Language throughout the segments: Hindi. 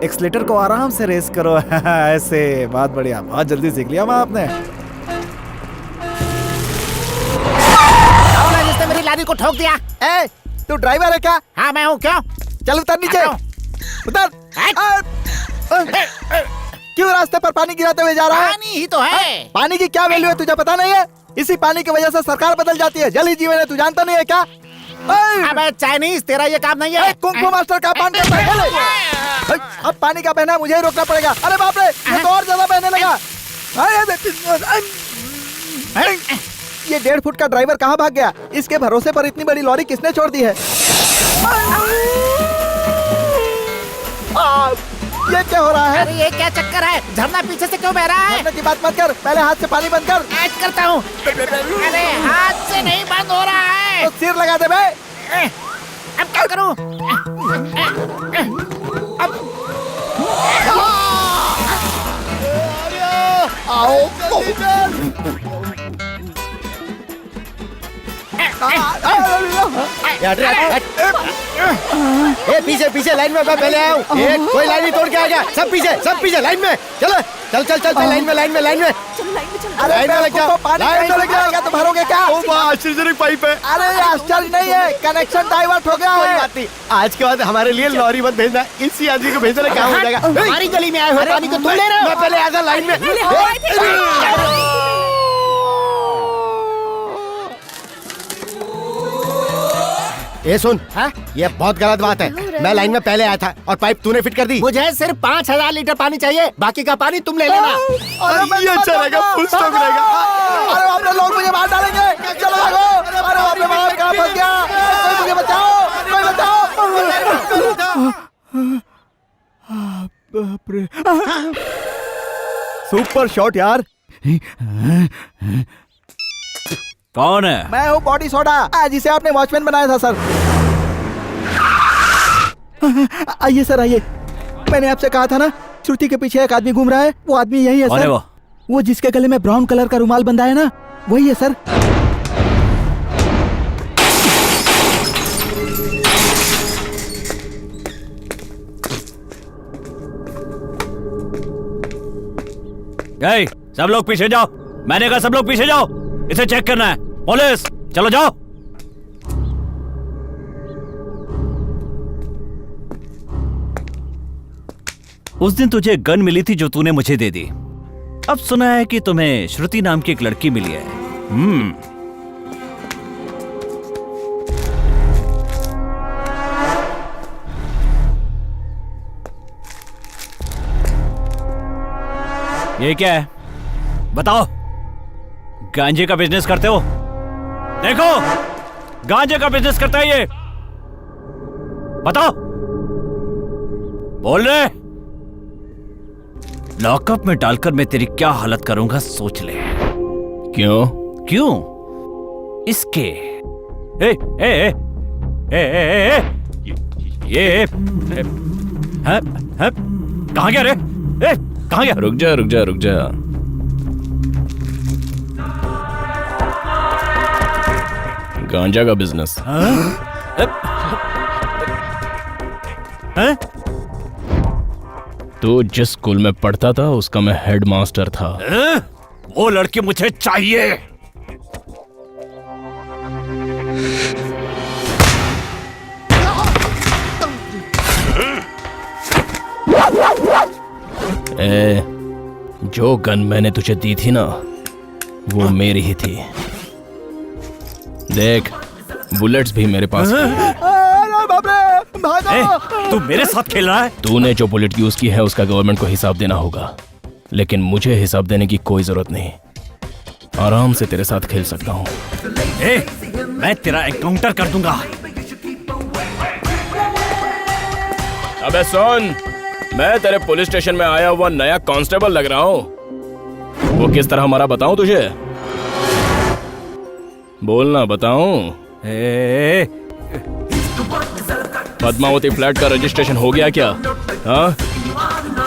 एक्सलेटर को आराम से रेस करो। ऐसे, बहुत बढ़िया, बहुत जल्दी सीख लिया माँ आपने। जिसने मेरी लारी को ठोक दिया। ए, तू ड्राइवर है क्या? हाँ मैं हूँ, क्यों? चल उतर नीचे, उतर। क्यों रास्ते पर पानी गिराते हुए जा रहा है? पानी ही तो है। पानी की क्या वैल्यू है तुझे पता नहीं है? इसी पानी की वजह से सरकार बदल जाती है। जल ही जीवन है, तू जानता नहीं है क्या? अबे चाइनीज, तेरा ये काम नहीं है। कुंग-फू मास्टर का पान करता है। अब पानी का बहना मुझे ही रोकना पड़ेगा। अरे बाप रे, ये तो और ज्यादा बहने लगा। ये 1.5 फुट का ड्राइवर कहाँ भाग गया? इसके भरोसे पर इतनी बड़ी लॉरी किसने छोड़ दी है? ये क्या हो रहा है? अरे ये क्या चक्कर है? झरना पीछे से क्यों बह रहा है? झरने की बात मत कर, पहले हाथ से पानी बंद कर। आज करता हूँ। अरे हाथ से नहीं बंद हो रहा है। तो सिर लगा दे बे। अब क्या करूँ? पीछे पीछे लाइन में, मैं पहले आया हूँ। कोई लाइन नहीं तोड़ के आ गया। सब पीछे लाइन में। चलो चल लाइन में। अरे लाइन में लग जाओ, पानी लाइन में लग जाएगा तो भरोगे क्या? आश्चर्यजनक पाइप है। अरे आश्चर्य नहीं है, कनेक्शन डाइवर्ट हो गया है। आज के बाद हमारे लिए लॉरी मत भेजना, इसी आदमी को भेजना। क्या हो जाएगा? हमारी गली में आए हो, पानी को तुम ले रहे हो। मैं पहले आया था लाइन में। ये सुन, ये बहुत गलत बात है। मैं लाइन में पहले आया था और पाइप तूने फिट कर दी। मुझे सिर्फ 5000 लीटर पानी चाहिए, बाकी का पानी तुम ले लेना। ये अच्छा रहेगा, फुल स्टॉक रहेगा। अरे बाप रे, लोग मुझे मार डालेंगे। चलो भागो। अरे बाप रे, बाहर कहाँ फंस गया? कोई मुझे बचाओ, कोई बचाओ। बाप रे, सुपर शॉट यार। कौन है? मैं हूँ बॉडी सोडा, जिसे आपने वॉचमैन बनाया था सर। आइए सर, आइए। मैंने आपसे कहा था ना, श्रुति के पीछे एक आदमी घूम रहा है। वो आदमी यही है सर। वो जिसके गले में ब्राउन कलर का रुमाल बंधा है ना, वही है सर। सब लोग पीछे जाओ। मैंने कहा सब लोग पीछे जाओ, इसे चेक करना है। पुलिस, चलो जाओ। उस दिन तुझे गन मिली थी जो तूने मुझे दे दी। अब सुना है कि तुम्हें श्रुति नाम की एक लड़की मिली है। ये क्या है? बताओ। गांजे का बिजनेस करते हो? देखो, गांजे का बिजनेस करता है ये। बताओ। बोल रहे? लॉकअप में डालकर मैं तेरी क्या हालत करूंगा सोच ले। क्यों? इसके ए ए ए ए ए ए ये कहाँ गया रे? कहाँ गया? रुक जा। गांजा का बिजनेस। तो जिस स्कूल में पढ़ता था उसका मैं हेडमास्टर था। वो लड़की मुझे चाहिए। जो गन मैंने तुझे दी थी ना, वो मेरी ही थी। देख, बुलेट्स भी मेरे पास हैं। तू मेरे साथ खेल रहा है? तूने जो बुलेट यूज की है उसका गवर्नमेंट को हिसाब देना होगा, लेकिन मुझे हिसाब देने की कोई जरूरत नहीं। आराम से तेरे साथ खेल सकता हूँ। मैं तेरा एनकाउंटर कर दूंगा। अबे सुन, मैं तेरे पुलिस स्टेशन में आया हुआ नया कांस्टेबल लग रहा हूँ। वो किस तरह हमारा बताऊं तुझे? बोलना, बताऊं? पद्मावती फ्लैट का रजिस्ट्रेशन हो गया क्या? हाँ?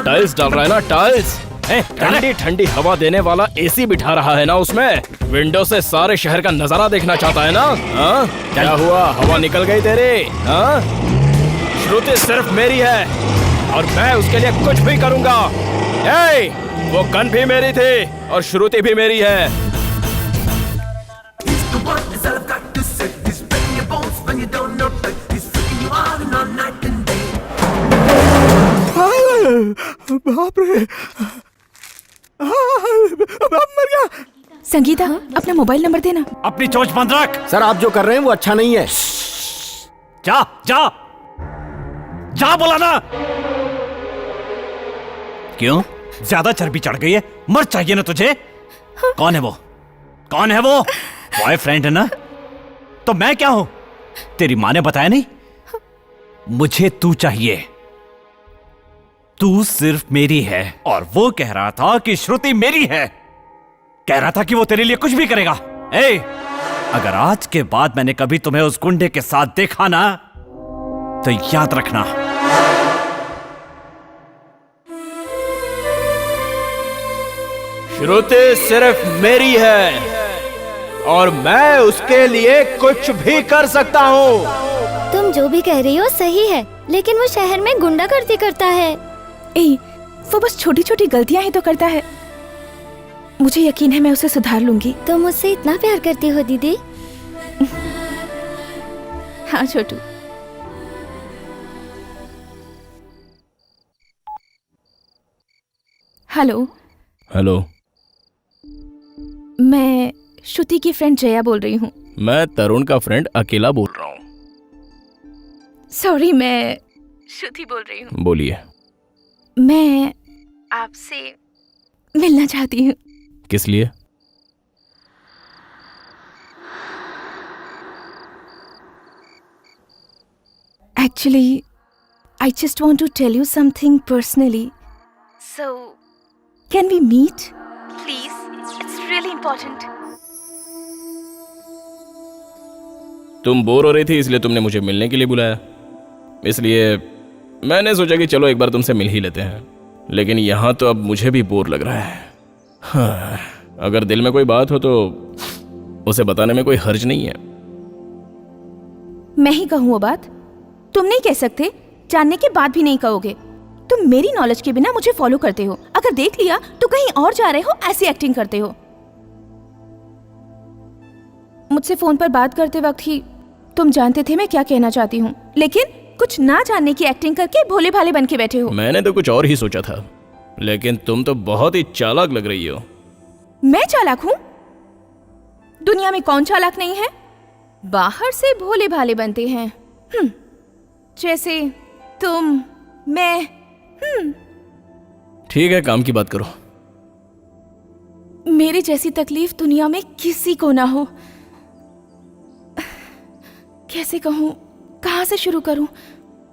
टाइल्स डाल रहा है ना, टाइल्स? ठंडी ठंडी हवा देने वाला एसी बिठा रहा है ना उसमें। विंडो से सारे शहर का नजारा देखना चाहता है ना? हाँ? क्या हुआ, हवा निकल गई तेरी? हाँ? श्रुति सिर्फ मेरी है, और मैं उसके लिए कुछ भी करूंगा। ए, वो गन भी मेरी थी और श्रुति भी मेरी है। बाप रे, मर गया। संगीता, अपना मोबाइल नंबर देना। अपनी चोंच बंद रख। सर आप जो कर रहे हैं वो अच्छा नहीं है। जा जा जा, बोला ना। क्यों, ज्यादा चर्बी चढ़ गई है? मर चाहिए ना तुझे? कौन है वो? कौन है वो? बॉयफ्रेंड है ना? तो मैं क्या हूं? तेरी माँ ने बताया नहीं? मुझे तू चाहिए, तू सिर्फ मेरी है। और वो कह रहा था कि श्रुति मेरी है, कह रहा था कि वो तेरे लिए कुछ भी करेगा। ए, अगर आज के बाद मैंने कभी तुम्हें उस गुंडे के साथ देखा ना, तो याद रखना, श्रुति सिर्फ मेरी है और मैं उसके लिए कुछ भी कर सकता हूँ। तुम जो भी कह रही हो सही है, लेकिन वो शहर में गुंडागर्दी करता है। वो बस छोटी छोटी गलतियां ही तो करता है। मुझे यकीन है मैं उसे सुधार लूंगी। तुम मुझसे इतना प्यार करती हो दीदी? हाँ छोटू। हेलो। हेलो, मैं श्रुति की फ्रेंड जया बोल रही हूँ। मैं तरुण का फ्रेंड अकेला बोल रहा हूँ। सॉरी, मैं श्रुति बोल रही हूँ। बोलिए। मैं आपसे मिलना चाहती हूँ। किस लिए? Actually, I just want to tell you something personally. So, can we meet? Please, it's really important. तुम बोर हो रही थी इसलिए तुमने मुझे मिलने के लिए बुलाया, इसलिए मैंने सोचा कि चलो एक बार तुमसे मिल ही लेते हैं। लेकिन यहाँ तो अब मुझे भी बोर लग रहा है। हाँ, अगर दिल में कोई बात हो तो उसे बताने में कोई हर्ज नहीं है। मैं ही कहूँ वो बात? तुम नहीं कह सकते, जानने के बाद भी नहीं कहोगे। तुम मेरी नॉलेज के बिना मुझे फॉलो करते हो। अगर देख लिया तो कहीं और जा रहे हो, ऐसी एक्टिंग करते हो। मुझसे फोन पर बात करते वक्त ही तुम जानते थे मैं क्या कहना चाहती हूँ, लेकिन कुछ ना जानने की एक्टिंग करके भोले भाले बन के बैठे हो। मैंने तो कुछ और ही सोचा था, लेकिन तुम तो बहुत ही चालाक लग रही हो। मैं चालाक हूँ? दुनिया में कौन चालाक नहीं है? बाहर से भोले भाले बनते हैं, जैसे तुम, मैं। ठीक है, काम की बात करो। मेरी जैसी तकलीफ दुनिया में किसी को ना हो। कैसे कहूँ, कहाँ से शुरू करूँ,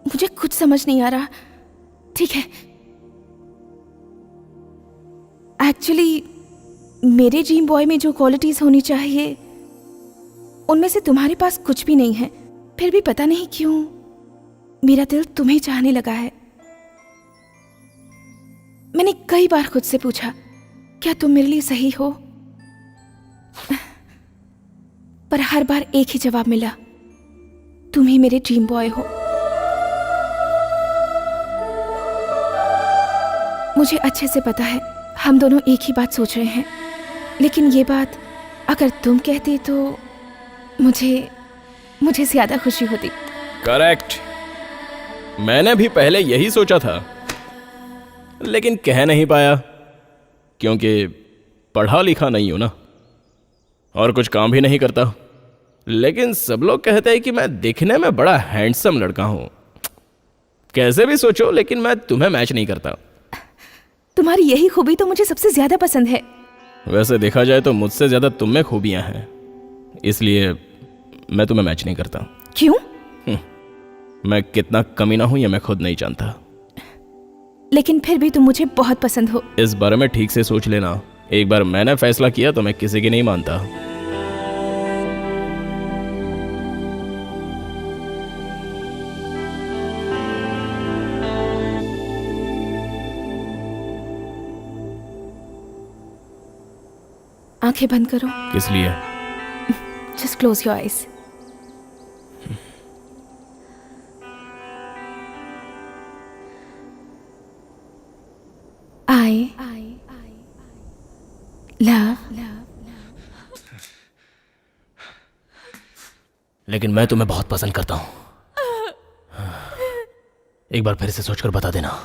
मुझे कुछ समझ नहीं आ रहा। ठीक है, एक्चुअली मेरे ड्रीम बॉय में जो क्वालिटीज होनी चाहिए उनमें से तुम्हारे पास कुछ भी नहीं है। फिर भी पता नहीं क्यों मेरा दिल तुम्हें चाहने लगा है। मैंने कई बार खुद से पूछा, क्या तुम मेरे लिए सही हो? पर हर बार एक ही जवाब मिला, तुम ही मेरे ड्रीम बॉय हो। मुझे अच्छे से पता है हम दोनों एक ही बात सोच रहे हैं, लेकिन ये बात अगर तुम कहते तो मुझे ज्यादा खुशी होती। करेक्ट, मैंने भी पहले यही सोचा था, लेकिन कह नहीं पाया क्योंकि पढ़ा लिखा नहीं हूं ना, और कुछ काम भी नहीं करता। लेकिन सब लोग कहते हैं कि मैं दिखने में बड़ा हैंडसम लड़का हूं। कैसे भी सोचो, लेकिन मैं तुम्हें मैच नहीं करता। तुम्हारी यही खूबी तो मुझे सबसे ज्यादा पसंद है। वैसे देखा जाए तो मुझसे ज्यादा तुम में खूबियां हैं, इसलिए मैं तुम्हें मैच नहीं करता। क्यों? मैं कितना कमीना हूं ये मैं खुद नहीं जानता। लेकिन फिर भी तुम मुझे बहुत पसंद हो। इस बारे में ठीक से सोच लेना। एक बार मैंने फैसला किया तो मैं किसी की नहीं मानता। आंखें बंद करो। किस लिए? Just close your eyes. I love लेकिन मैं तुम्हें बहुत पसंद करता हूँ। एक बार फिर से सोचकर बता देना।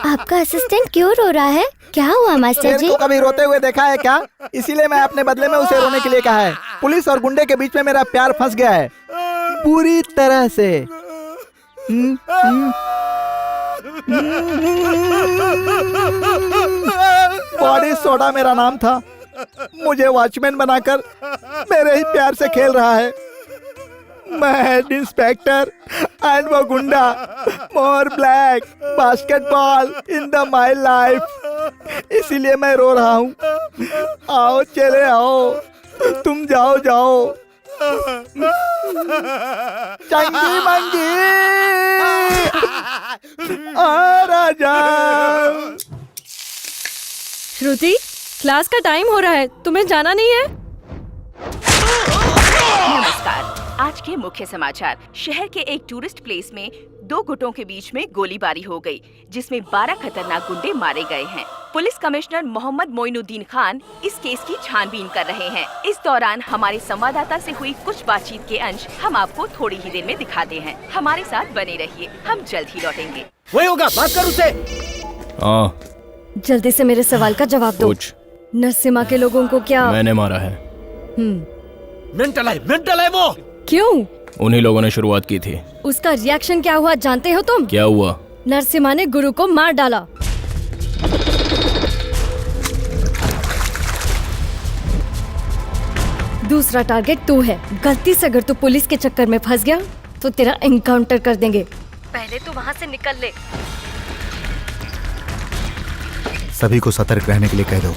आपका असिस्टेंट क्यों रो रहा है? क्या हुआ मास्टर शेर जी? को कभी रोते हुए देखा है क्या? इसीलिए मैं अपने बदले में उसे रोने के लिए कहा है। पुलिस और गुंडे के बीच में मेरा प्यार फंस गया है पूरी तरह से। बॉडी सोडा मेरा नाम था। मुझे वॉचमैन बनाकर मेरे ही प्यार से खेल रहा है। मैं हेड इंस्पेक्टर एंड वो गुंडा, more black basketball in the my life. इसीलिए मैं रो रहा हूँ। आओ चले आओ, तुम जाओ जाओ। चंगी मंगी आ राजा। श्रुति, क्लास का टाइम हो रहा है, तुम्हें जाना नहीं है? नमस्कार। आज के मुख्य समाचार। शहर के एक टूरिस्ट प्लेस में दो गुटों के बीच में गोलीबारी हो गई, जिसमें 12 खतरनाक गुंडे मारे गए हैं। पुलिस कमिश्नर मोहम्मद मोइनुद्दीन खान इस केस की छानबीन कर रहे हैं। इस दौरान हमारे संवाददाता से हुई कुछ बातचीत के अंश हम आपको थोड़ी ही देर में दिखाते हैं। हमारे साथ बने रहिए, हम जल्द ही लौटेंगे। वही होगा, बात कर उससे। हाँ, जल्दी से मेरे सवाल का जवाब दो। कुछ नरसिम्हा के लोगों को क्या? मैंने मारा है। मेंटल है वो। क्यों? उन्हीं लोगों ने शुरुआत की थी। उसका रिएक्शन क्या हुआ जानते हो तुम? क्या हुआ? नरसिम्हा ने गुरु को मार डाला। दूसरा टारगेट तू है। गलती से अगर तू पुलिस के चक्कर में फंस गया तो तेरा एनकाउंटर कर देंगे। पहले तू वहाँ से निकल ले। सभी को सतर्क रहने के लिए कह दो।